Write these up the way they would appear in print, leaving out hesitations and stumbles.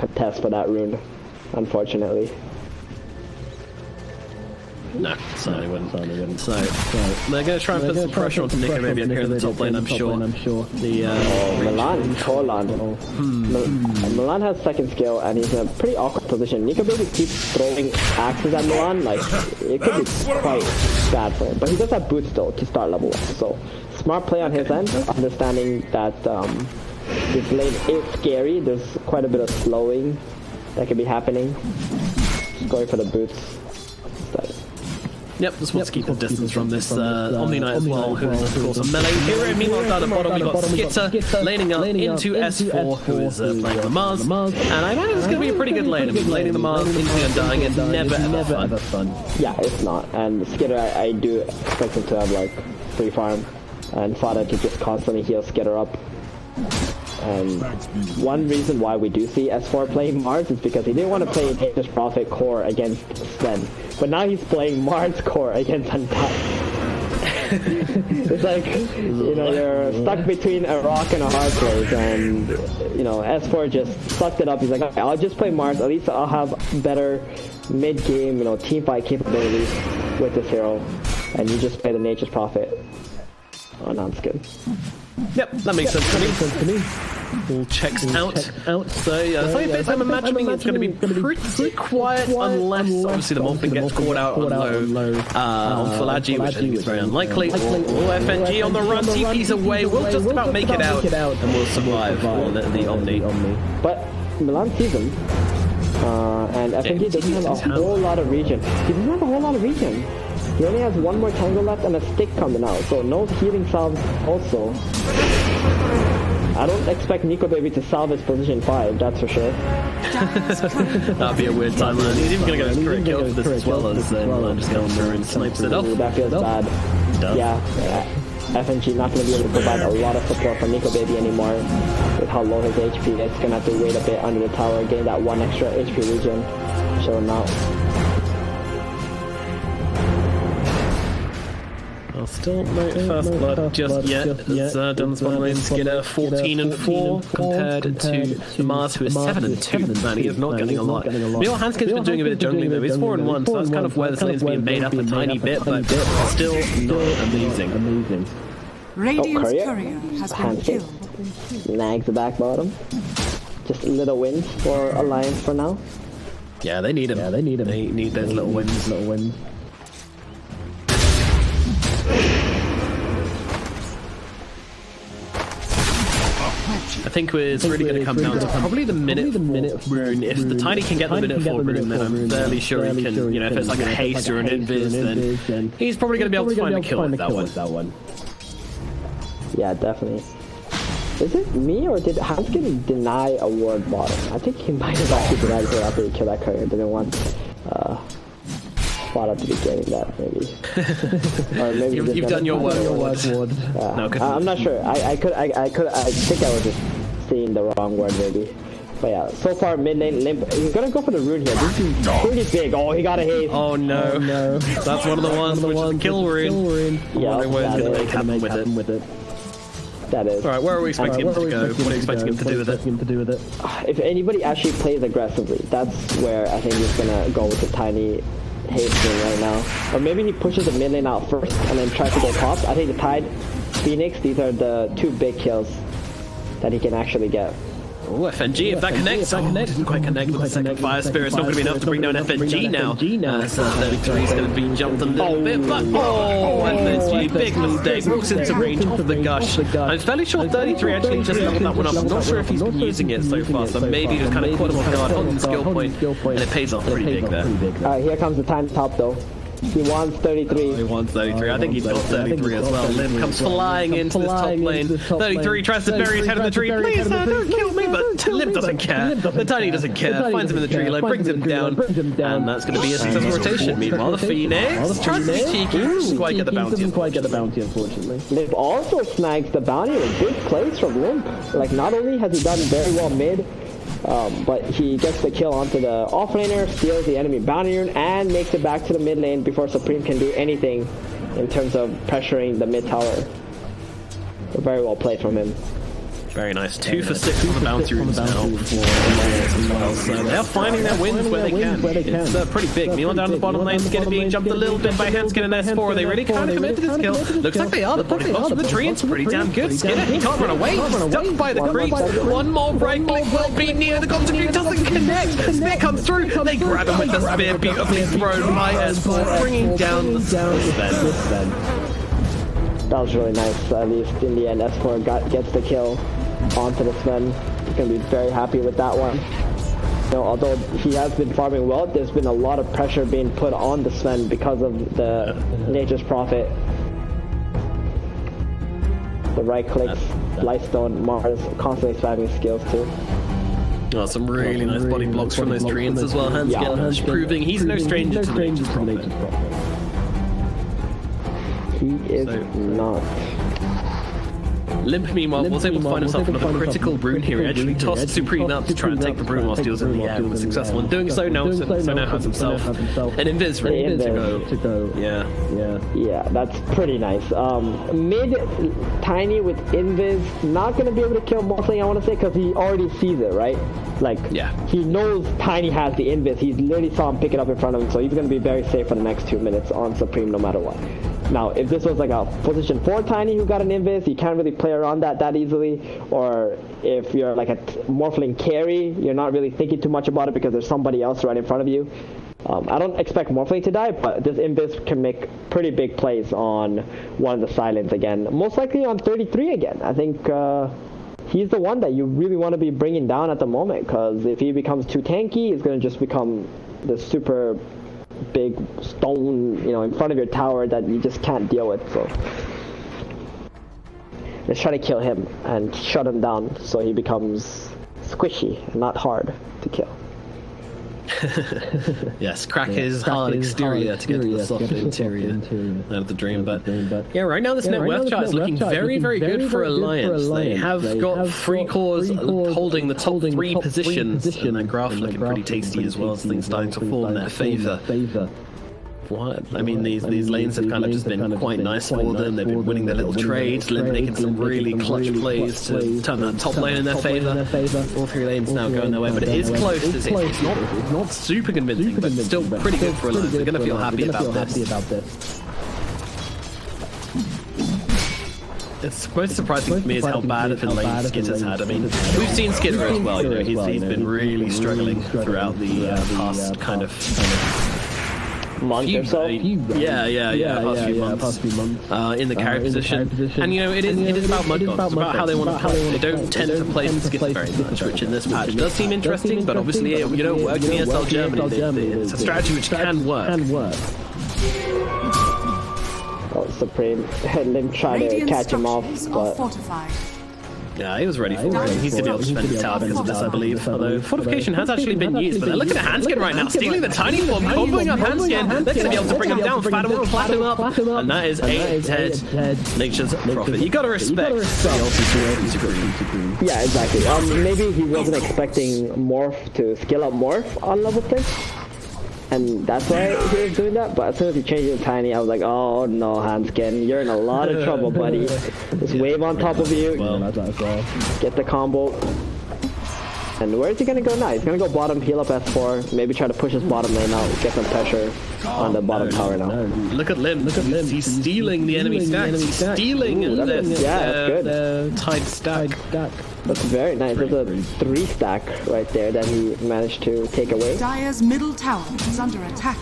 contest for that rune, unfortunately. No, certainly wouldn't. So they're going to try and put some pressure onto Nico maybe up here in the top lane, I'm sure. The Milan, Milan has second skill and he's in a pretty awkward position. Nico Baby keeps throwing axes at Milan, like it could be quite bad for him. But he does have boots though to start level 1, so smart play on his end, understanding that this lane is scary. There's quite a bit of slowing that could be happening. Just going for the boots. Yep, just wants to keep the distance from this Omni Knight as well, who is of course a melee hero. Meanwhile down the bottom we've got Skitter laning up into S4, who is playing the Mars. And I imagine it's going to be a pretty good lane. I mean, laning the Mars into the Undying is never ever fun. Yeah, it's not. And Skitter, I do expect him to have like free farm and Fada to just constantly heal Skitter up. And one reason why we do see S4 playing Mars is because he didn't want to play Nature's Prophet core against Sven. But now he's playing Mars core against Undying. It's like, you know, you're stuck between a rock and a hard place, and, you know, S4 just sucked it up. He's like, okay, I'll just play Mars, at least I'll have better mid-game, you know, teamfight capabilities with this hero. And you just play the Nature's Prophet. Oh, no, it's good. Yep, that makes sense to me. All checks out. So yeah, the bit time of matching is going to be pretty quiet unless obviously the Morphling gets caught out on low on Falaji, which I think is very unlikely. FNG on the run, TP's away, we'll just about make it out and we'll survive on the Omni. But Milan sees him, and FNG doesn't have a whole lot of regen. He doesn't have a whole lot of regen. He only has one more tangle left and a stick coming out, so no healing salves also. I don't expect Nico Baby to salve his position 5, that's for sure. That'd be a weird timeline. He's even going to get a crit kill for this as well as Milan just comes through and snipes it off. That feels bad. Yeah, FNG not going to be able to provide a lot of support for Nico Baby anymore with how low his HP is. Going to have to wait a bit under the tower, getting that 1 extra HP regen. Show him out. Still no first blood just yet. It's done this one lane Skitter 14 and 4 compared to the Mars, who is 7 and 2. Man, he is not getting a lot. Meanwhile, Hanskin's been doing a bit of jungling though. He's 4 and 1, so that's kind of where this lane's being made up a tiny bit, but still not amazing. Radiant's courier has been killed. Nags the back bottom. Just little wins for Alliance for now. Yeah, they need him. They need those little wins. I think it's really going to come down to probably the minute rune. If the Tiny can get the minute 4 rune, then I'm fairly sure he can, you know, if it's like a haste or an invis, then he's probably going to be able to find a kill with that one. Yeah, definitely. Is it me or did Hanskin deny a ward bottom? I think he might have actually denied it after he killed that courier. Didn't want Fada to be getting that, maybe. Or maybe you've done your word. No, I'm not sure. I think I was just seeing the wrong word, maybe. But yeah, so far mid lane limp. He's gonna go for the rune here. This is pretty big. Oh, he got a haste. Oh no. That's one of the ones which is kill rune. Yeah, what he's gonna make happen with it. That is. Alright, where are we expecting him to go? What are you expecting him to do with it? If anybody actually plays aggressively, that's where I think he's gonna go with the Tiny hasting right now. Or maybe he pushes the mid lane out first and then tries to go top. I think the Tide, Phoenix, these are the 2 big kills that he can actually get. Oh, FNG, if that connects. Didn't quite connect with the second Fire Spirit. It's not going to be enough to bring down FNG now. So 33 is going to be jumped a little bit, but FNG, big mistake. Walks into range of the gush. I'm fairly sure 33 actually just leveled that one up. I'm not sure if he's been using it so far, so maybe just kind of caught him off guard, holding the skill point, and it pays off pretty big there. Alright, here comes the time top though. He wants 33. He wants 33. I think he's got 33 as well. Lim comes flying into this top lane. 33 tries to bury his head in the tree. Please, don't kill me. But Lim doesn't care. The Tiny doesn't care. Finds him in the tree line, brings him down. And that's going to be a successful rotation. Meanwhile, the Phoenix tries to be cheeky. Doesn't quite get the bounty, unfortunately. Limp also snags the bounty with good plays from Limp. Like, not only has he done very well mid, but he gets the kill onto the offlaner, steals the enemy bounty rune, and makes it back to the mid lane before Supreme can do anything in terms of pressuring the mid tower. Very well played from him. Very nice. 2 for 6 on the bounty rooms now for as well. So they're finding their wins where they can. It's pretty big. Milan down the bottom lane, Skinner being jumped a little bit by Hanskin and S4. Are they really trying to commit to this kill? Looks like they are. The body box from the tree, it's pretty damn good. Skinner, he can't run away. He's stuck by the creeps. One more right click will be near the golden tree. Doesn't connect. Spear comes through. They grab him with the spear. Beautifully thrown by S4, bringing down the Sven. That was really nice. At least in the end, S4 gets the kill onto the Sven. He's going to be very happy with that one. You know, although he has been farming well, there's been a lot of pressure being put on the Sven because of the Nature's Prophet. The right clicks, Lightstone, Mars, constantly spamming skills too. Oh, some really nice body blocks from those treants as well. Hanskin proving he's no stranger to the Nature's Prophet. He is not. Limp, meanwhile, was able to find himself another critical rune here. He actually tossed Supreme up to try and take the rune whilst he was in the air and was successful in doing so. Now has himself an Invis rune to go. Yeah, that's pretty nice. Mid Tiny with Invis, not going to be able to kill Morphling, I want to say, because he already sees it, right? Like, he knows Tiny has the Invis. He literally saw him pick it up in front of him, so he's going to be very safe for the next 2 minutes on Supreme no matter what. Now, if this was like a position 4 Tiny who got an Invis, you can't really play around that easily. Or if you're like a Morphling carry, you're not really thinking too much about it because there's somebody else right in front of you. I don't expect Morphling to die, but this Invis can make pretty big plays on one of the Silents again. Most likely on 33 again. I think he's the one that you really want to be bringing down at the moment, because if he becomes too tanky, he's going to just become the super big stone, you know, in front of your tower that you just can't deal with. So let's try to kill him and shut him down so he becomes squishy and not hard to kill. Yes, crack his hard exterior to get to the soft interior out of the dream. But yeah, right now this net worth chart is looking very, very good for Alliance. They have got 3 cores holding the top 3 positions in that graph, looking pretty tasty as well as things starting to fall in their favour. What? I mean, these lanes have kind of just been quite nice for them. They've been winning their little trades, making some really clutch plays to turn that top lane in their favour. All 3 lanes now going their way, but it is close. It's not super convincing, but still pretty good for Alliance. They're going to feel happy about this. It's most surprising for me is how bad of a lane Skinner's had. I mean, we've seen Skinner as well. You know, he's been really struggling throughout the past kind of month or so. Past few months in the carry position. And you know, it is about Mudgolems. It's about how they want to play. They don't tend to play the Skitter very much, which in this patch does seem interesting, but obviously, you know, working in ESL Germany, it's a strategy which can work. Oh, Supreme and then try to catch him off, but yeah, he was ready for it. He's going to be able to spend his tower because of this, I believe. Although fortification has actually been used, but they're looking at Hanskin right now, stealing the tiny form, comboing up Hanskin. They're going to be able to bring him down. Fathom will clap him up, and that is 8 dead. Nature's Prophet. You got to respect the ulti. Yeah, exactly. Maybe he wasn't expecting Morph to skill up Morph on level 6. And that's why he was doing that, but as soon as he changed it to Tiny, I was like, oh no, Hanskin, you're in a lot of trouble, buddy. This wave on top of you, get the combo. And where is he gonna go now? He's gonna go bottom, heal up S4, maybe try to push his bottom lane out, get some pressure on the bottom tower now. Look at Lim, he's stealing the enemy stacks, he's stealing the Tide stack. That's very nice. There's a 3 stack right there that he managed to take away. Dire's middle tower is under attack.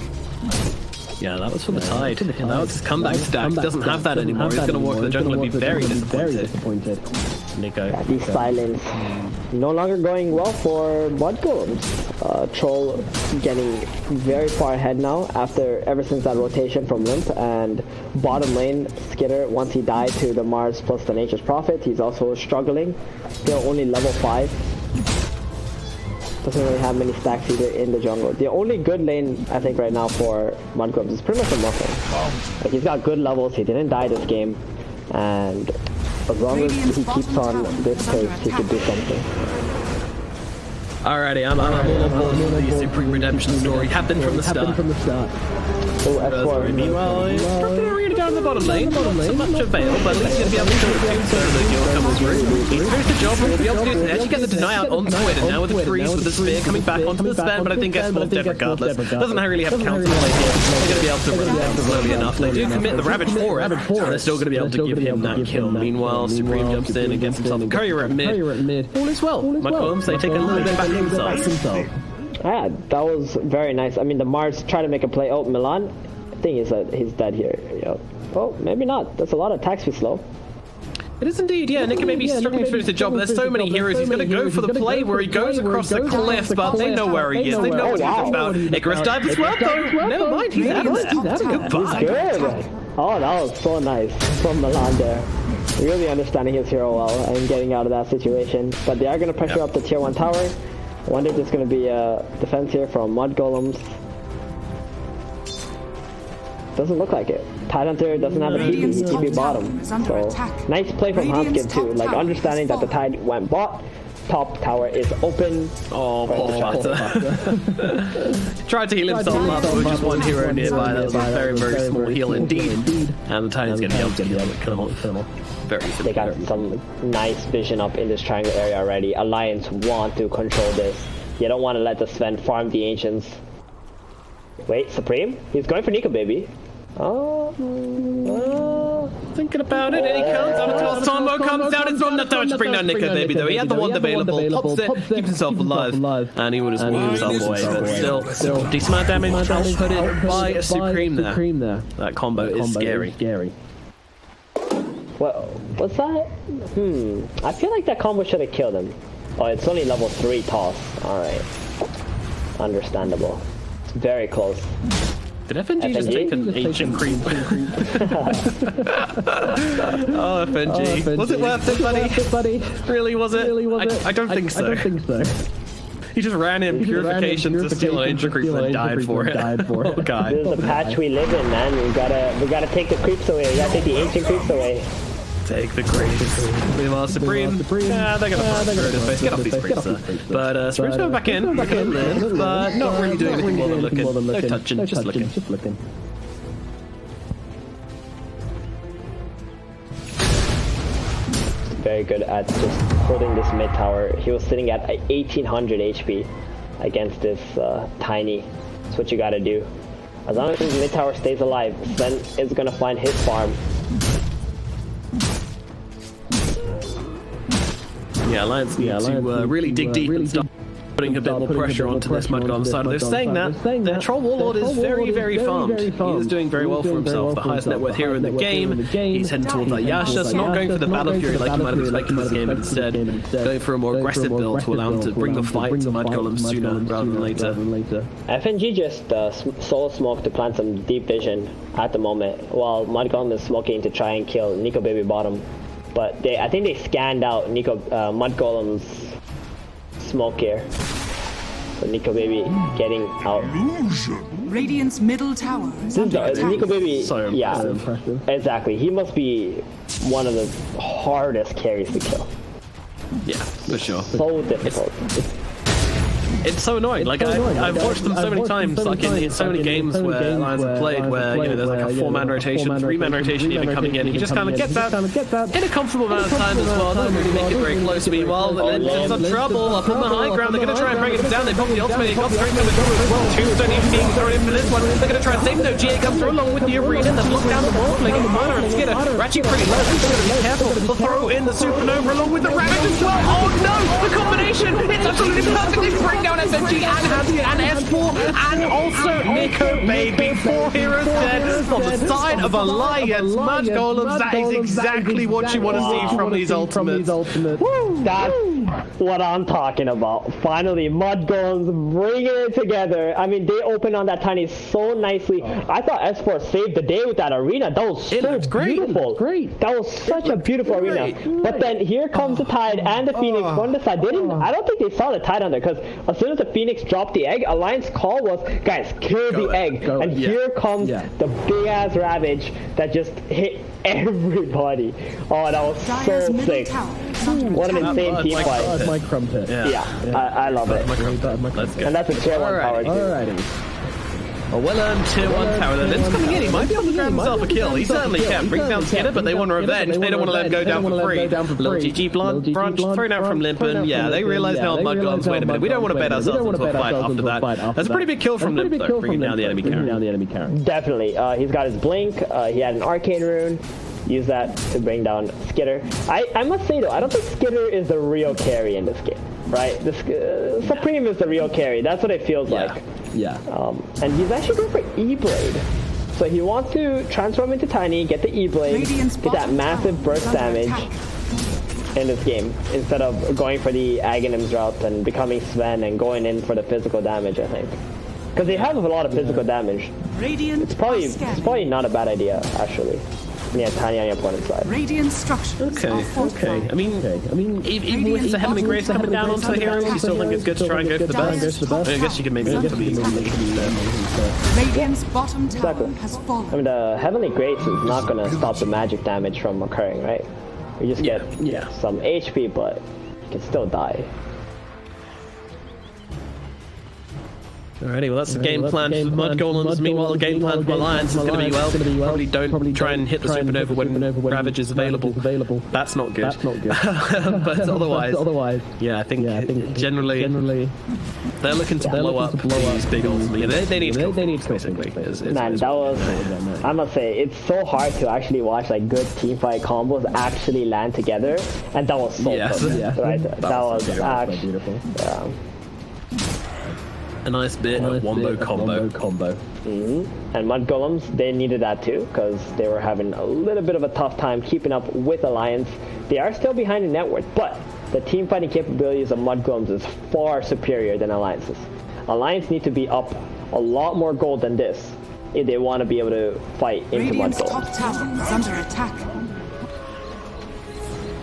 Yeah, that was for the Tide. And that was his comeback stack. He doesn't have that anymore. He's going to walk to the jungle and be very disappointed. Nico. Yeah, these Silents no longer going well for Mudgolems. Troll getting very far ahead now ever since that rotation from Limp, and bottom lane Skitter, once he died to the Mars plus the Nature's Prophet, he's also struggling. Still only level 5. Doesn't really have many stacks either in the jungle. The only good lane, I think, right now for Mudgolems is pretty much a Morphling. Like, he's got good levels, he didn't die this game, and as long as he keeps on this pace, he could do something. Alrighty, I'm all aboard the Supreme Redemption story. Happened from the start. Oh, S4. Meanwhile, he's dropping an arena down the bottom lane. Not so much avail, but at least he's going to be able to kill the so the kill comes through. He finished the job, he'll be able to do it. Actually get the deny out onto it, and now with the freeze, with the spear coming back onto the span, but I think S4's dead regardless. Doesn't really have counter play here. They're going to be able to run down slowly enough. They do commit the Ravage for it, and they're still going to be able to give him that kill. Meanwhile, Supreme jumps in and gets himself a courier at mid. All is well. Mudgolems, they take a little bit back inside. Yeah, that was very nice. I mean, the Mars tried to make a play. Oh, Milan, I think he's dead here. Yo. Oh, maybe not. That's a lot of attack speed slow. It is indeed, yeah. Nika may be struggling to finish the job, but there's so many heroes. He's going to go for the play where he goes across the cliff, but they know where he is. They know what he's about. Icarus died as well, though. Never mind, he's out of it. Goodbye. Good. Oh, that was so nice from Milan there. Really understanding his hero well and getting out of that situation. But they are going to pressure up the tier 1 tower. I wonder if there's going to be a defense here from Mudgolems. Doesn't look like it. Tidehunter doesn't have a TP bottom. So nice play from Hanskid too. Like understanding that the Tide went bot. Top tower is open. Oh, poor tried to heal himself up with just one hero nearby. That was a very, very small heal indeed. And the Titan's going to be able to kill him. Very simple. They got some nice vision up in this triangle area already. Alliance want to control this. You don't want to let the Sven farm the Ancients. Wait, Supreme? He's going for Nico, baby. Thinking about it, and he comes out until Sambo comes down. It's not enough to bring down Nico, baby, though. He had the one available, pops it, keeps himself alive, and he would have moved himself away. But still, decent amount of damage, put it by a Supreme there. That combo is scary. What was that? I feel like that combo should have killed him. Oh, it's only level 3 toss. Alright. Understandable. It's very close. Did FNG just take an ancient creep? Oh, FNG. Was it worth it, buddy? Really, was it? I don't think so. He just ran in purification to steal an ancient creep and died for it. Oh, God. This is the patch we live in, man. We gotta take the creeps away. We gotta take the ancient creeps away. Take the creeps. Meanwhile, Supreme. Yeah, they're gonna throw his face. Get off these creeps, sir. But Supreme's going back in, but not really doing anything more than looking. No touching, just looking. Very good at just holding this mid tower. He was sitting at 1800 HP against this tiny. That's what you gotta do. As long as his mid tower stays alive, Sven is gonna find his farm. Yeah, Alliance need to really dig deep and start putting a bit more pressure onto this Mudgolems side. They're saying that their Troll Warlord is very, very farmed. He is doing very well for himself. The highest net worth hero in the game. He's heading towards that Yasha, so not going for the Battle Fury like you might have expected in this game, but instead going for a more aggressive build to allow him to bring the fight to Mudgolems sooner rather than later. FNG just solo smoked to plant some deep vision at the moment, while Mudgolems is smoking to try and kill Nico Baby bottom. But I think they scanned out Mudgolem's smoke here. So Nico Baby getting out. Radiant's middle tower is under attack. Nico Baby, so impressive. Exactly. He must be one of the hardest carries to kill. Yeah, for sure. So difficult. It's so annoying. Like I've watched them so many times, like in so many games where Alliance have played, where there's like a 4-man rotation, 3-man rotation even coming in. He just kind of gets out in a comfortable amount of time as well. Doesn't really make it very close. Meanwhile, the Legends are trouble up on the high ground. They're going to try and bring it down. They pop the ultimate. They got straight to the door as well. Tombstone even being thrown in for this one. They're going to try and save. No, GA comes through along with the arena. They've locked down the wall, making the miner and Skidder. Ratchet pretty low. They've got to be careful. They'll throw in the supernova along with the Ravage as well. Oh no! The combination! It's absolutely perfectly bring down SMG and S4 and also Nico Baby. 4 heroes dead on the side of Alliance. Mudgolems, that is exactly what you want to see from these ultimates. Woo, that's what I'm talking about. Finally, Mudgolems bringing it together. I mean, they opened on that tiny so nicely. I thought S4 saved the day with that arena. That was so beautiful. That was such a beautiful arena. But then here comes the Tide and the Phoenix on the side. I don't think they saw the Tide on there, because as soon as the Phoenix dropped the egg, Alliance call was, guys, kill the egg. And here comes the big ass Ravage that just hit everybody. Oh, that was so sick. What an insane team fight. That's my crumpet. I love it. Let's go. And that's a tier 1 power too. Alrighty. A well-earned tier 1 tower. Limb's coming in. He might be able to grab himself a kill. He certainly can. Bring down Skinner, but they want revenge. They don't want to let him go down for free. Little GG branch thrown out from Limp, and yeah, they realize now Mudgolems, wait a minute, we don't want to bet ourselves into a fight after that. That's a pretty big kill from Limp, though, bringing down the enemy carry. Definitely. He's got his blink. He had an arcane rune. Use that to bring down Skitter. I must say though, I don't think Skitter is the real carry in this game, right? Supreme is the real carry. That's what it feels like. Yeah. And he's actually going for E-Blade. So he wants to transform into Tiny, get the E-Blade, get that massive burst damage in this game, instead of going for the Aghanim's route and becoming Sven and going in for the physical damage, I think. Because they have a lot of physical damage. It's probably not a bad idea, actually. Yeah, Tiny on your opponent's side. Radiant structures. Okay. I mean, even with the Heavenly Grace coming down onto the hero, you still think it's good to try and go for the best? I guess you can maybe look for the Radiant's bottom tower has fallen. I mean, the Heavenly Grace is not going to stop the magic damage from occurring, right? We just get some HP, but you can still die. Alrighty, well that's the game plan for Mudgolems. Meanwhile, the game plan for Alliance is going to be, well, probably don't try and hit the Supernova when Ravage is available. That's not good. But otherwise, yeah, I think generally they're looking to blow up these big ultimately. They need to basically. Man, that was, I must say, it's so hard to actually watch like good teamfight combos actually land together, and that was so perfect, right? That was actually beautiful. Yeah. A nice bit of wombo combo. And Mudgolems, they needed that too, because they were having a little bit of a tough time keeping up with Alliance. They are still behind in net worth, but the team fighting capabilities of Mudgolems is far superior than Alliance's. Alliance need to be up a lot more gold than this if they want to be able to fight into Mudgolems. Top tower is under attack.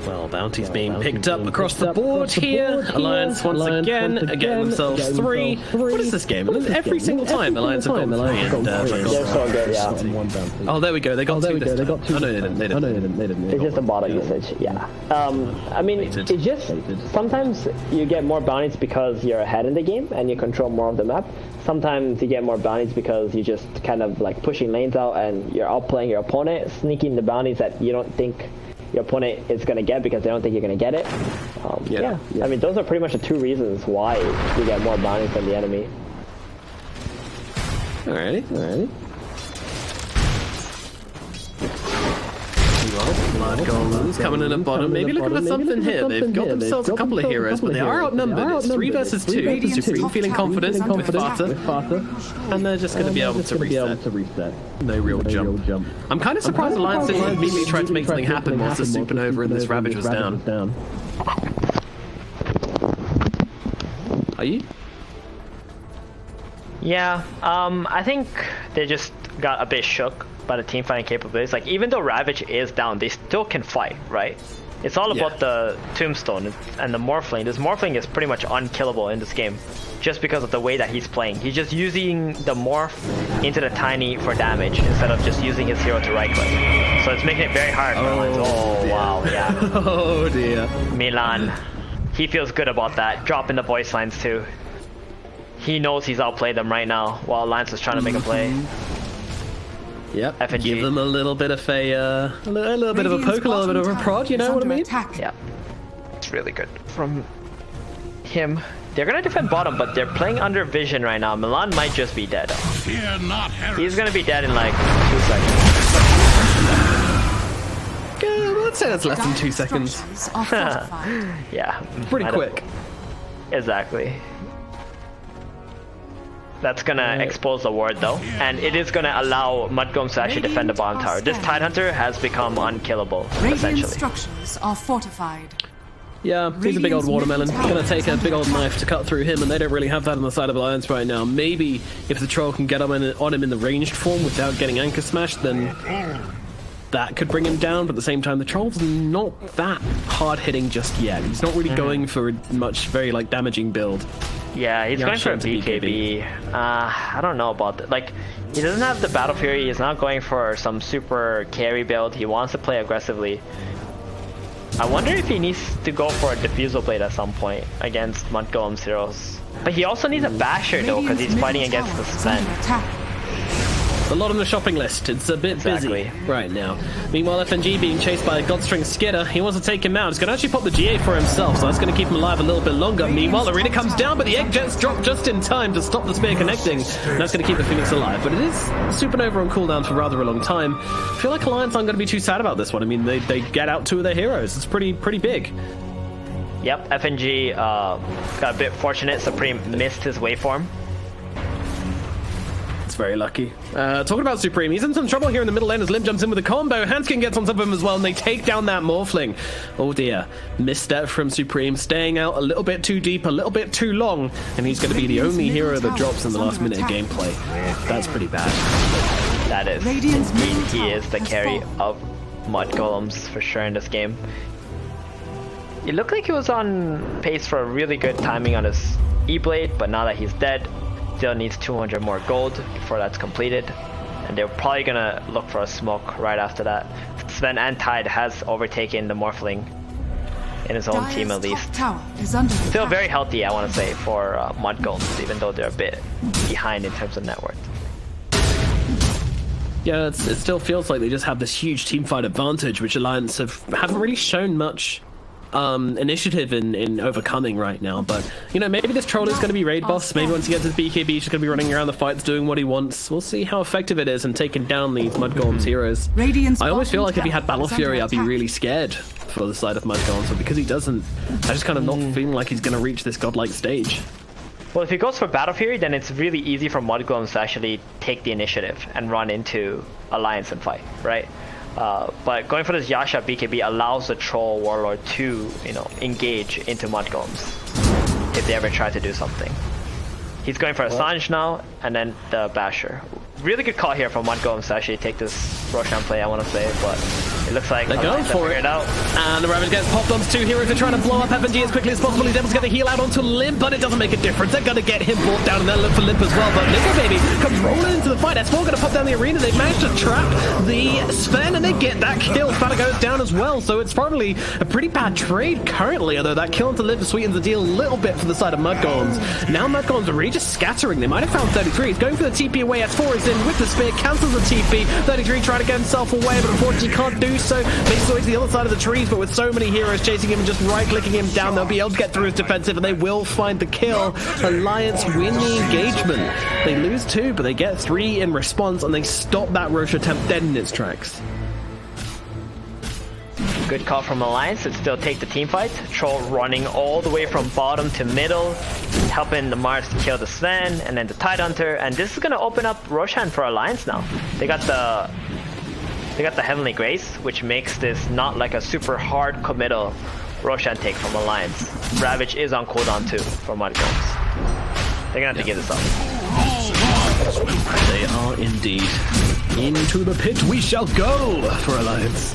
Well, bounties being picked up across the board here. Alliance once again getting themselves 3. What is this game? Every single time Alliance have got 3 and they're so good, yeah. Oh, there we go. They got 2 this time. Oh, no, they didn't. It's just a bottle usage, yeah. I mean, it's just, sometimes you get more bounties because you're ahead in the game and you control more of the map. Sometimes you get more bounties because you just kind of like pushing lanes out and you're outplaying your opponent, sneaking the bounties that you don't think your opponent is going to get because they don't think you're going to get it. Yeah. I mean, those are pretty much the 2 reasons why you get more bounties than the enemy. Alrighty. Mudgolems coming in at bottom, maybe looking for something here. They've got themselves a couple of heroes, but they are outnumbered. It's 3 versus 2. Supreme feeling confident with Fata, and they're just going to be able to reset. No real jump. I'm kind of surprised Alliance didn't immediately try to make something happen whilst the Supernova and this Ravage was down. Are you? Yeah, I think they just got a bit shook by the team fighting capabilities. Like, even though Ravage is down, they still can fight, right? It's all about the Tombstone and the Morphling. This Morphling is pretty much unkillable in this game, just because of the way that he's playing. He's just using the Morph into the Tiny for damage, instead of just using his hero to right-click. So it's making it very hard for Alliance. Oh, wow, yeah. Oh, dear. Milan, he feels good about that. Dropping the voice lines, too. He knows he's outplayed them right now, while Alliance is trying to make a play. Yep. FNG. Give them a little bit of a little bit of a poke, a little bit of a prod. You know what I mean? Yeah. It's really good from him. They're gonna defend bottom, but they're playing under vision right now. Milan might just be dead. He's gonna be dead in like 2 seconds. Let's say that's less than 2 seconds. Yeah. Pretty quick. Exactly. That's gonna expose the ward though, and it is gonna allow Mudgolems to actually defend the bottom tower. This Tidehunter has become unkillable, essentially. Structures are fortified. Yeah, he's a big old watermelon. Gonna take a big old knife to cut through him, and they don't really have that on the side of Alliance right now. Maybe if the troll can get on him in the ranged form without getting anchor smashed, then that could bring him down. But at the same time, the troll's not that hard hitting just yet. He's not really going for a very like damaging build. Yeah, he's going for a BKB. I don't know about that. Like, he doesn't have the Battle Fury. He's not going for some super carry build. He wants to play aggressively. I wonder if he needs to go for a Diffusal Blade at some point against Mudgolems heroes. But he also needs a Basher though, because he's fighting against the Sven. A lot on the shopping list. It's a bit busy right now. Meanwhile, FNG being chased by a Godstring Skidder. He wants to take him out. He's going to actually pop the GA for himself, so that's going to keep him alive a little bit longer. Meanwhile, Arena comes down, but the egg jets drop just in time to stop the spear connecting. And that's going to keep the Phoenix alive. But it is Supernova on cooldown for rather a long time. I feel like Alliance aren't going to be too sad about this one. I mean, they get out 2 of their heroes. It's pretty big. Yep, FNG got a bit fortunate. Supreme missed his waveform. Very lucky. Talking about Supreme, he's in some trouble here in the middle lane as Limp jumps in with a combo. Hanskin gets on top of him as well, and they take down that Morphling. Oh dear. Misstep from Supreme, staying out a little bit too deep, a little bit too long, and he's going to be the only hero that drops in the last minute of gameplay. That's pretty bad. That is. He is the carry of Mudgolems for sure in this game. It looked like he was on pace for a really good timing on his E-Blade, but now that he's dead, still needs 200 more gold before that's completed, and they're probably gonna look for a smoke right after that. Sven and Tide has overtaken the Morphling in his own team at least. Still very healthy, I want to say, for Mudgolems, even though they're a bit behind in terms of net worth. Yeah, it still feels like they just have this huge teamfight advantage, which Alliance haven't really shown much initiative in overcoming right now. But you know, maybe this troll is going to be raid boss. Maybe once he gets his BKB, he's just going to be running around the fights doing what he wants. We'll see how effective it is in taking down these Mudgolems heroes. I almost feel like if he had Battle Fury, I'd be really scared for the side of Mudgolems, but because he doesn't, I just kind of not feeling like he's going to reach this godlike stage. Well, if he goes for Battle Fury, then it's really easy for Mudgolems to actually take the initiative and run into Alliance and fight, right? But going for this Yasha BKB allows the Troll Warlord to, you know, engage into Mudgolems if they ever try to do something. He's going for Assange now, and then the Basher. Really good call here from Mudgolems to actually take this Roshan play, I want to say, but it looks like they're going for it. And the Ravage gets popped onto 2 heroes. They're trying to blow up FNG as quickly as possible. He's able to get the heal out onto Limp, but it doesn't make a difference. They're going to get him brought down, and they'll look for Limp as well. But Nickel Baby comes rolling into the fight. S4 going to pop down the arena. They've managed to trap the Sven, and they get that kill. Fana goes down as well, so it's probably a pretty bad trade currently, although that kill into Limp sweetens the deal a little bit for the side of Mudgolems. Now Mudgolems are really just scattering. They might have found 33. He's going for the TP away. S4 is in with the spear, cancels the TP. 33 trying to get himself away, but unfortunately can't do so. Makes his way to the other side of the trees, but with so many heroes chasing him and just right-clicking him down, they'll be able to get through his defensive, and they will find the kill. Alliance win the engagement. They lose 2, but they get 3 in response, and they stop that Roche attempt dead in its tracks. Good call from Alliance. It still take the team fight. Troll running all the way from bottom to middle, helping the Mars to kill the Sven and then the Tidehunter, and this is going to open up Roshan for Alliance now. They got the Heavenly Grace, which makes this not like a super hard committal Roshan take from Alliance. Ravage is on cooldown too for Mudgolems. They're gonna have to give this up. They are indeed. Into the pit we shall go for Alliance.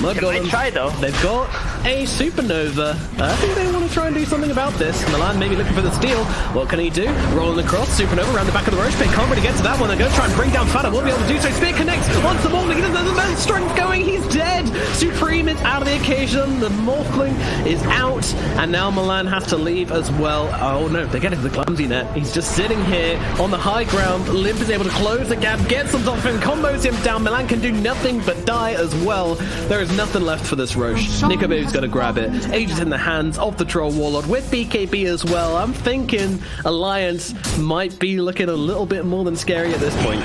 Mudgolems try though. They've got a Supernova. I think they want to try and do something about this. Milan maybe looking for the steal. What can he do? Rolling across. Supernova around the back of the Roche pit. Can't really get to that one. They're going to try and bring down Fana. Won't be able to do so. Spear connects. Once the Morphling. There's the man's strength going. He's dead. Supreme is out of the occasion. The Morphling is out. And now Milan has to leave as well. Oh no, they get into the clumsy net. He's just sitting here on the high ground. Limp is able to close the gap. Gets on top of him. Combos him down. Milan can do nothing but die as well. There is nothing left for this Roche. Nico Baby's got to grab it. Aegis in the hands of the Troll Warlord with BKB as well. I'm thinking Alliance might be looking a little bit more than scary at this point.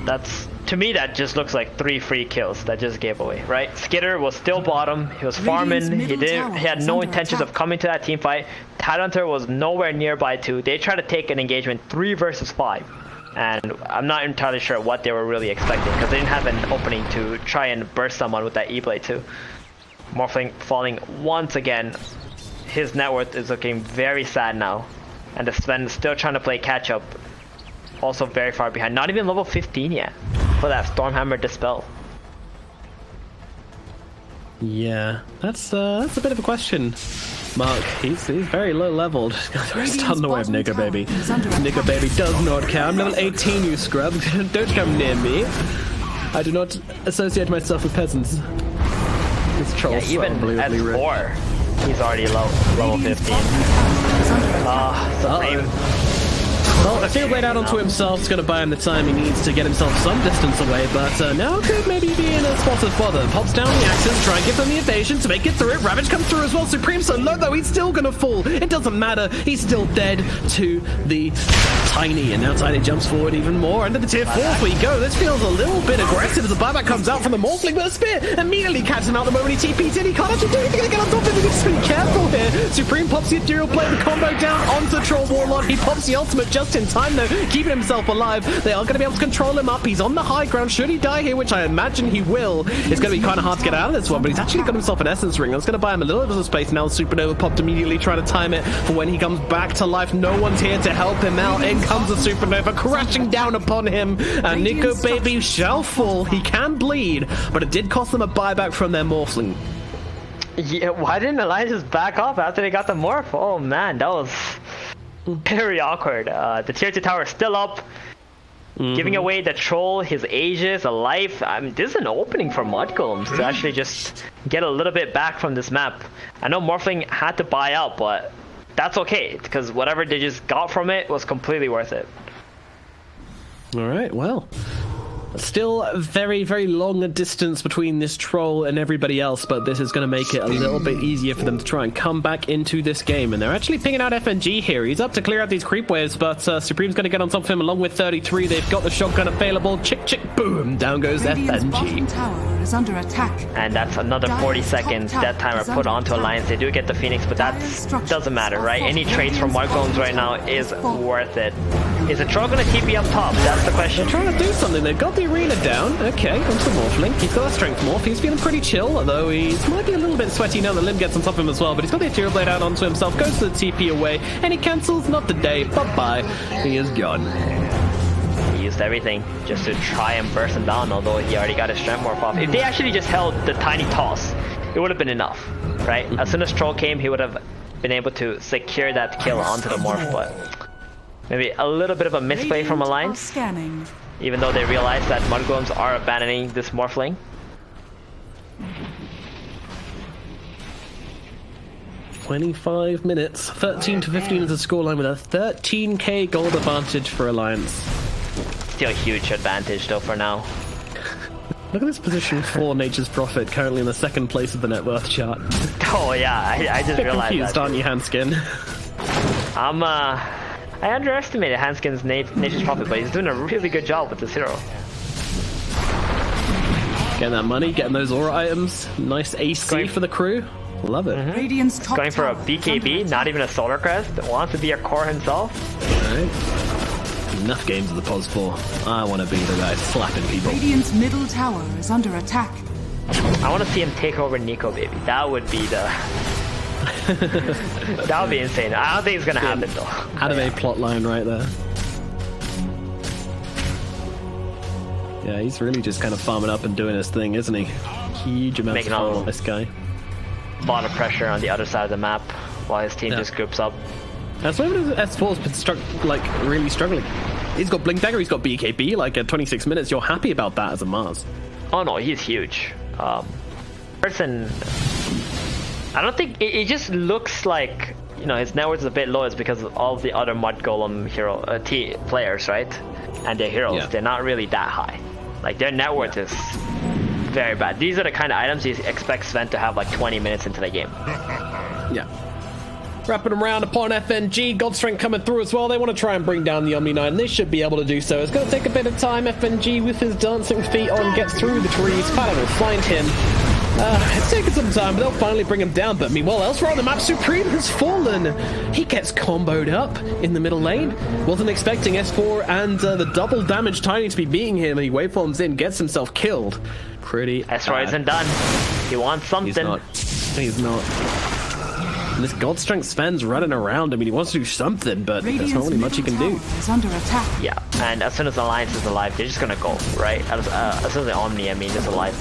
That's, to me, that just looks like 3 free kills that just gave away, right? Skidder was still bottom. He was farming. He had no intentions of coming to that team fight. Tidehunter was nowhere nearby too. They tried to take an engagement 3 versus 5. And I'm not entirely sure what they were really expecting, because they didn't have an opening to try and burst someone with that E-Blade too. Morphling falling once again. His net worth is looking very sad now. And the Sven is still trying to play catch up. Also very far behind. Not even level 15 yet for that Stormhammer Dispel. Yeah, that's a bit of a question. Mark, he's very low leveled. Stun away of Nico Baby. Nico Baby does not care. I'm level 18, you scrub. Don't come near me. I do not associate myself with peasants. This troll's so even at 4, he's already level 15. Supreme. Well, Ethereal Blade out onto himself is going to buy him the time he needs to get himself some distance away, but now could maybe be in a spot of bother. Pops down the axes, try and give them the evasion to make it through it. Ravage comes through as well. Supreme so low, though, he's still going to fall. It doesn't matter. He's still dead to the Tiny, and now Tiny jumps forward even more. Under the tier 4th we go. This feels a little bit aggressive as the buyback comes out from the Morphling, but a spear immediately catches him out the moment he TP's in. He can't actually do anything to get on top of him. He needs to be careful here. Supreme pops the Ethereal Blade, the combo down onto Troll Warlord. He pops the ultimate just in time, though, keeping himself alive. They are going to be able to control him up. He's on the high ground. Should he die here, which I imagine he will, it's going to be kind of hard to get out of this one, but he's actually got himself an Essence Ring. That's going to buy him a little bit of space. Now Supernova popped immediately, trying to time it for when he comes back to life. No one's here to help him out. In comes the Supernova, crashing down upon him, and Nico Baby shall fall. He can bleed, but it did cost them a buyback from their Morphling. Yeah, why didn't Alliance just back off after they got the morph? Oh man, that was very awkward. The tier 2 tower is still up, giving away the troll, his Aegis, a life. I mean, this is an opening for Mudgolems to actually just get a little bit back from this map. I know Morphling had to buy out, but that's okay, because whatever they just got from it was completely worth it. Alright, well, still very, very long a distance between this troll and everybody else, but this is going to make it a little bit easier for them to try and come back into this game. And they're actually pinging out FNG here. He's up to clear out these creep waves, but Supreme's going to get on top of him along with 33. They've got the shotgun available. Chick, chick, boom. Down goes FNG. Tower is under attack. And that's another 40 seconds death timer put onto Alliance. They do get the Phoenix, but that doesn't matter, right? Any trades from Mudgolems right now is worth it. Is the troll going to TP up top? That's the question. They're trying to do something. They've got the arena down. Okay, onto the Morphling. He's got a strength morph. He's feeling pretty chill, although he might be a little bit sweaty now that Lim gets on top of him as well. But he's got the Ethereal Blade out onto himself, goes to the TP away, and he cancels. Not today. Bye-bye. He is gone. He used everything just to try and burst him down, although he already got his strength morph off. If they actually just held the tiny toss, it would have been enough, right? As soon as Troll came, he would have been able to secure that kill onto the morph, but maybe a little bit of a misplay from Alliance, even though they realize that Mudgolems are abandoning this Morphling. "25 minutes, 13 to 15 is the scoreline with a 13k gold advantage for Alliance." Still a huge advantage though for now. Look at this position for Nature's Prophet, currently in the second place of the net worth chart. Oh yeah, I just realized confused, that. Aren't you, Hanskin? I underestimated Hanskin's Nature's Prophet, but he's doing a really good job with this hero. Getting that money, getting those aura items, nice AC for the crew. Love it. Radiant's top Going for a BKB, not even a Solar Crest. Wants to be a core himself. Alright. Enough games of the pos for. I want to be the guy slapping people. Radiant's middle tower is under attack. I want to see him take over Nico, baby. That would be the... that would be insane. I don't think it's going to happen, though. Anime plotline right there. Yeah, he's really just kind of farming up and doing his thing, isn't he? Huge amounts of farm on this guy. A lot of pressure on the other side of the map while his team just groups up. That's why S4's been really struggling. He's got Blink Dagger, he's got BKB, like at 26 minutes. You're happy about that as a Mars. Oh no, he's huge. Person, I don't think it just looks like, you know, his net worth is a bit low. It's because of all the other Mudgolem hero players, right? And their heroes, they're not really that high. Like their net worth is very bad. These are the kind of items you expect Sven to have like 20 minutes into the game. Yeah. Wrapping around upon FNG, God Strength coming through as well. They want to try and bring down the Omni Knight, and they should be able to do so. It's going to take a bit of time. FNG with his dancing feet on gets through the trees. Paladin will find him. It's taken some time, but they'll finally bring him down. But meanwhile, elsewhere on the map, Supreme has fallen. He gets comboed up in the middle lane. Wasn't expecting S4 and the double damage Tiny to be beating him, and he waveforms in, gets himself killed. Pretty S4 isn't done. He wants something. He's not. And this God Strength Sven's running around. I mean, he wants to do something, but there's not really much he can do. Under attack. Yeah, and as soon as Alliance is alive, they're just gonna go, right? As soon as the Omni, I mean, is alive.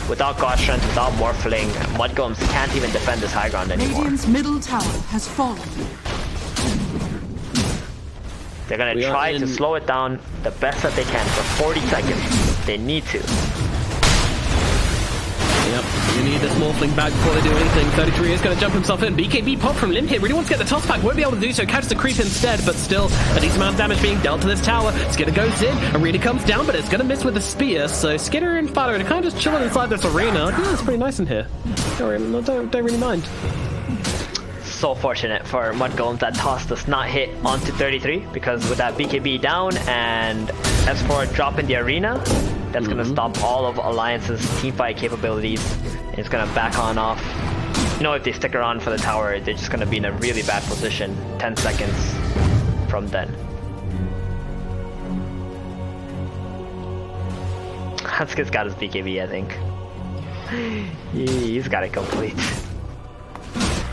Without God Strength, without Morphling, Mudgolems can't even defend this high ground anymore. Radiant's middle tower has fallen. They're gonna try to slow it down the best that they can for 40 seconds. They need to. Yep, you need this Morphling back before they do anything. 33 is going to jump himself in. BKB pop from Limp here. Really wants to get the toss back. Won't be able to do so. Catches the creep instead, but still a decent amount of damage being dealt to this tower. Skidder goes in. Arena comes down, but it's going to miss with the spear. So Skidder and Fado are kind of just chilling inside this arena. I think that's pretty nice in here. Don't really mind. So fortunate for Mudgolems that toss does not hit onto 33, because with that BKB down and S4 drop in the arena, that's going to stop all of Alliance's teamfight capabilities. It's going to back on off. You know, if they stick around for the tower, they're just going to be in a really bad position 10 seconds from then. Hansuke's got his BKB, I think. He's got it complete.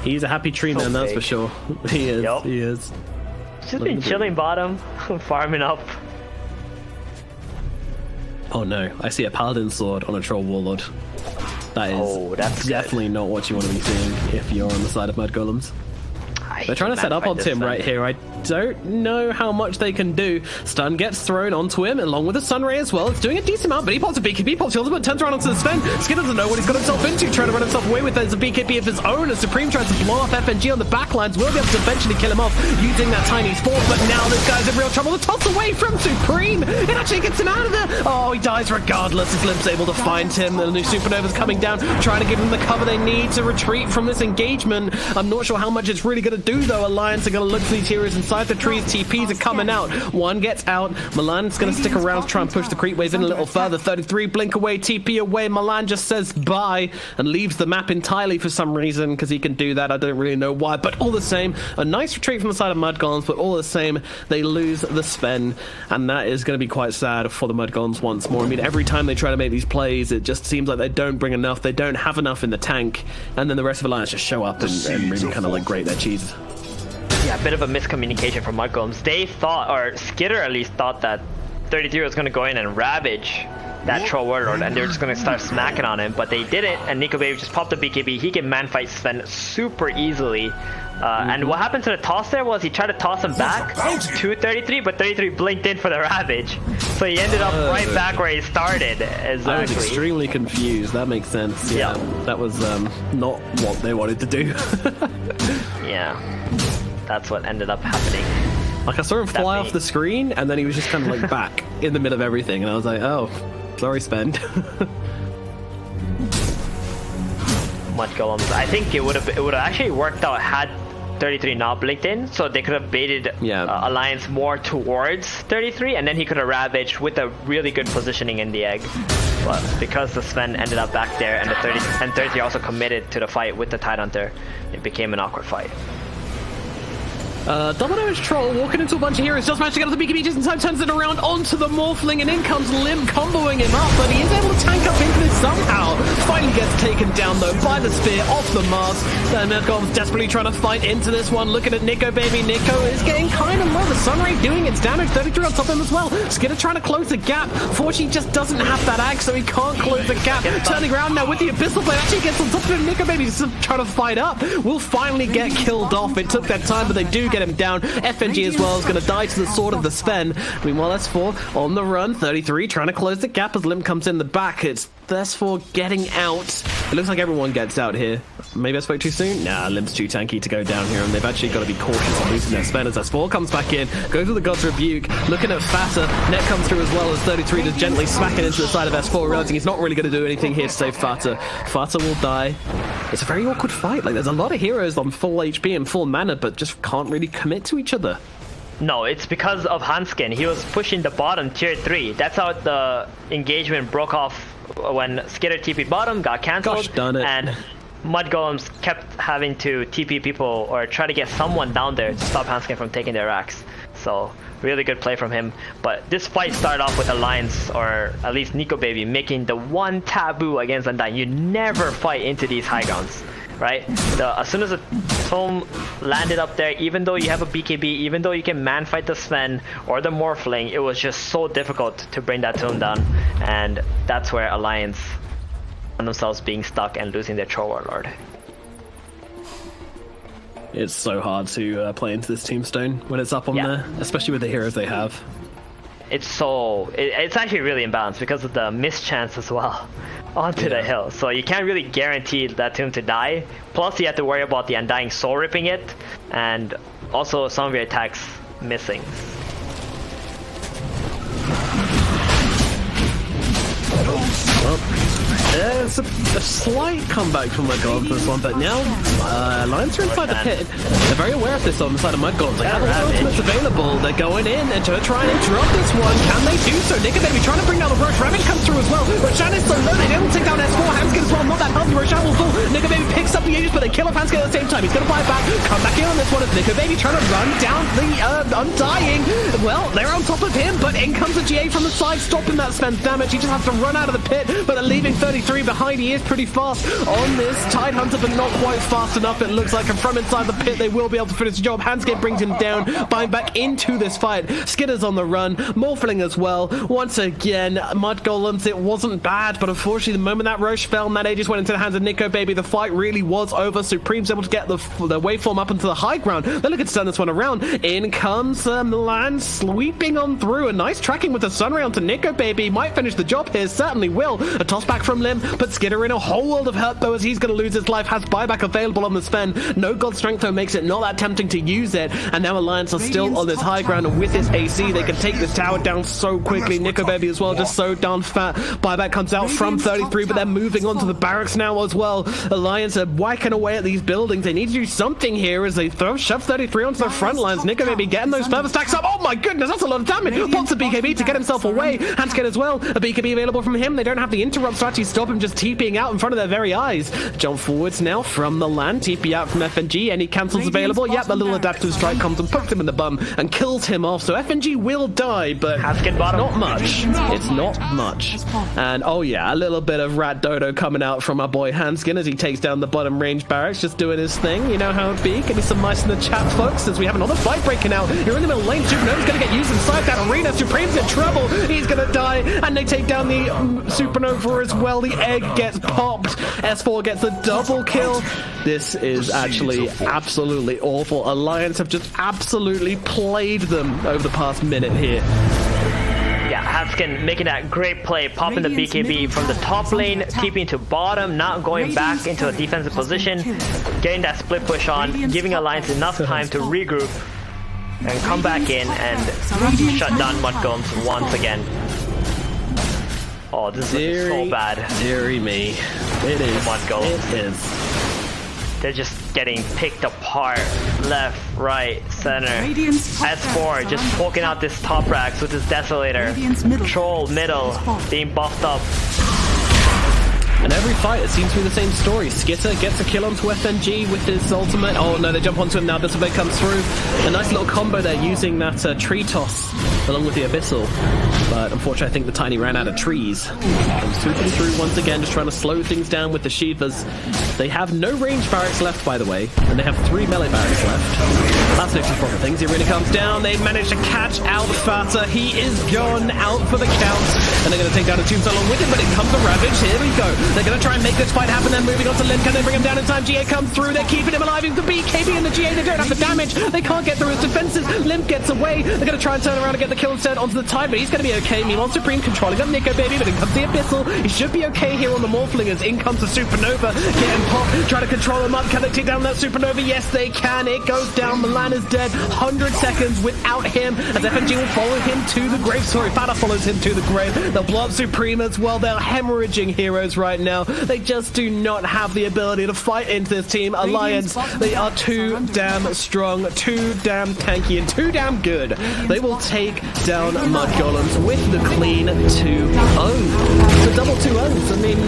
He's a happy tree man, that's for sure. He is. Yep. He is. Just been chilling bottom, farming up. Oh no, I see a paladin sword on a troll warlord. That is that's definitely not what you want to be seeing if you're on the side of Mudgolems. They're trying to set up onto him right here. I don't know how much they can do. Stun gets thrown onto him along with a Sunray as well. It's doing a decent amount, but he pops a BKB, pops the ultimate, turns around onto the Sven. Skidder doesn't know what he's got himself into, trying to run himself away with it as a BKB of his own. As Supreme tries to blow off FNG on the backlines, will be able to eventually kill him off using that tiny sport, but now this guy's in real trouble. The toss away from Supreme. It actually gets him out of there. Oh, he dies regardless as Limp's able to find him. The new Supernova's coming down, trying to give him the cover they need to retreat from this engagement. I'm not sure how much it's really going to do though. Alliance are going to look for these heroes inside the trees. TPs are coming out. One gets out. Milan's going to stick around to try and push the creep waves in a little further. 33 blink away, TP away. Milan just says bye and leaves the map entirely for some reason, because he can do that. I don't really know why, but all the same, a nice retreat from the side of Mudgolems, but all the same, they lose the Sven, and that is going to be quite sad for the Mudgolems once more. I mean, every time they try to make these plays, it just seems like they don't bring enough. They don't have enough in the tank, and then the rest of Alliance just show up and really kind of like grate their cheese. Yeah, a bit of a miscommunication from Mudgolems. They thought, or Skidder at least thought, that 33 was going to go in and ravage that troll warlord, and they were just going to start smacking on him, but they didn't, and Nico Baby just popped the BKB. He can man-fight Sven super easily. And what happened to the toss there was he tried to toss him back to 33, but 33 blinked in for the ravage. So he ended up right back where he started. Exactly. I was extremely confused. That makes sense. Yeah. That was not what they wanted to do. Yeah. That's what ended up happening. Like, I saw him fly off the screen, and then he was just kind of like back in the middle of everything, and I was like, oh, sorry, Sven. Mudgolems. I think it would have actually worked out had 33 not blinked in, so they could have baited Alliance more towards 33, and then he could have ravaged with a really good positioning in the egg. But because the Sven ended up back there, and 33 also committed to the fight with the Tidehunter, it became an awkward fight. Double damage troll walking into a bunch of heroes, just managed to get off the BKB just in time, turns it around onto the Morphling, and in comes Limp comboing him up, but he is able to tank up into this somehow. Finally gets taken down though by the spear off the mast. Then Mudgolems desperately trying to fight into this one, looking at Nico Baby. Nico is getting kind of low, the Sunray doing its damage, 33 on top of him as well. Skidder trying to close the gap. Fortunately just doesn't have that axe, so he can't close the gap. Turning around now with the Abyssal Blade, actually gets on top of him. Nico Baby's trying to fight up. Will finally get killed off. It took that time, but they do get him down. FNG as well is going to die to the sword of the Sven. Meanwhile, S4 on the run. 33 trying to close the gap as Limp comes in the back. It's S4 getting out. It looks like everyone gets out here. Maybe I spoke too soon? Nah, Limp's too tanky to go down here, and they've actually got to be cautious on losing their Sven as S4 comes back in, goes with the God's Rebuke, looking at Fata. Net comes through as well as 33 just gently smacking into the side of S4, realizing he's not really going to do anything here to save Fata. Fata will die. It's a very awkward fight. Like, there's a lot of heroes on full HP and full mana, but just can't really commit to each other. No, it's because of Hanskin. He was pushing the bottom tier 3. That's how the engagement broke off when Skidder TP bottom, got cancelled, and Mudgolems kept having to TP people or try to get someone down there to stop Hanskin from taking their axe. So really good play from him. But this fight started off with Alliance, or at least Nico Baby, making the one taboo against Undyne. You never fight into these high grounds, right? As soon as a tome landed up there, even though you have a BKB, even though you can man fight the Sven or the Morphling, it was just so difficult to bring that tome down, and that's where Alliance found themselves being stuck and losing their Troll Warlord. It's so hard to play into this tombstone when it's up on there, especially with the heroes they have. It's actually really imbalanced because of the mischance as well. onto the hill. So you can't really guarantee that tomb to die. Plus you have to worry about the Undying Soul ripping it, and also some of your attacks missing. There's a slight comeback from Mudgolems for this one, but now Lions are inside the pit. They're very aware of this on the side of Mudgolems. They have all the ultimates available. They're going in and to try and interrupt this one. Can they do so? Nicobaby trying to bring down the rush. Ravage comes through as well. Roshan is so low. They don't take down S4. Hanskin as well. Not that healthy. Roshan will fall. Nicobaby picks up the Aegis, but they kill off Hanskin at the same time. He's going to buy back. Come back in on this one. It's Nicobaby trying to run down the Undying. Well, they're on top of him, but in comes the GA from the side, stopping that spends damage. He just has to run out of the pit, but they're leaving 33 behind. He is pretty fast on this Tidehunter, but not quite fast enough, it looks like. And from inside the pit, they will be able to finish the job. Hanskin brings him down, buying back into this fight. Skitter's on the run, Morphling as well. Once again, Mudgolems, it wasn't bad, but unfortunately, the moment that Roche fell and that Aegis went into the hands of Nicobaby, the fight really was over. Supreme's able to get the waveform up into the high ground. They're looking to turn this one around. In comes Milan, sweeping on through. A nice tracking with the Sunray onto Nicobaby. Might finish the job here, certainly will. A toss back from Lim, but Skitter in a whole world of hurt, though, as he's going to lose his life. Has buyback available on the Sven. No God Strength, though, makes it not that tempting to use it. And now Alliance are still on this high ground, and with this AC, they can take this tower down so quickly. Nicobaby as well, just so darn fat. Buyback comes out from 33, but they're moving on to the barracks now as well. Alliance are whacking away at these buildings. They need to do something here as they shove 33 onto the front lines. Nicobaby getting those further stacks up. Oh my goodness, that's a lot of damage. Pops a BKB to get himself away. Hanskin as well. A BKB available from him. They don't have the interrupts to actually stop him just TPing out in front of their very eyes. Jump forwards now from the land. TP out from FNG. Any cancels available? Yep, the little adaptive strike comes and pokes him in the bum and kills him off. So FNG will die, but it's not much. It's not much. And oh yeah, a little bit of Rat Dodo coming out from our boy Hanskin as he takes down the bottom range barracks, just doing his thing. You know how it be. Give me some mice in the chat, folks, as we have another fight breaking out. You're in the middle lane. Supernova's going to get used inside that arena. Supreme's in trouble. He's going to die, and they take down the Supernova as well. The egg gets popped. S4 gets a double kill. This is actually absolutely awful. Alliance have just absolutely played them over the past minute here. Yeah, Hanskin making that great play, popping the BKB from the top lane, TPing to bottom, not going back into a defensive position, getting that split push on, giving Alliance enough time to regroup and come back in and shut down Mudgolems once again. Oh, this is so bad. Deary me. It is. Mudgolems. It is. They're just getting picked apart, left, right, center. S4 just poking out this top racks with his Desolator. Troll, middle, being buffed up. And every fight, it seems to be the same story. Skitter gets a kill onto FNG with his ultimate. Oh no, they jump onto him now. Disobey comes through. A nice little combo there using that tree toss along with the Abyssal. But unfortunately, I think the Tiny ran out of trees. And swooping through once again, just trying to slow things down with the Shivas. They have no range barracks left, by the way, and they have 3 melee barracks left. That's no too problem things. The arena comes down. They manage to catch out Fata. He is gone out for the count. And they're going to take down a Tombstone along with him, but it comes to Ravage. Here we go. They're going to try and make this fight happen. Then moving on to Lim. Can they bring him down in time? GA comes through. They're keeping him alive. He's the BKB and the GA. They don't have the damage. They can't get through his defenses. Lim gets away. They're going to try and turn around and get the kill instead onto the Tide, but he's going to be okay. Meanwhile, Supreme controlling up Nicobaby, but in comes the Abyssal. He should be okay here on the Morphling as in comes the Supernova. Getting popped. Trying to control him up. Can they take down that Supernova? Yes, they can. It goes down. Milan is dead. 100 seconds without him as FNG will follow him to the grave. Sorry, Fata follows him to the grave. They'll blow up Supreme as well. They're hemorrhaging heroes right now. They just do not have the ability to fight into this team. Alliance, they are too damn strong, too damn tanky, and too damn good. They will take down Mudgolems with the clean 2-0. It's a double 2-0s. I mean,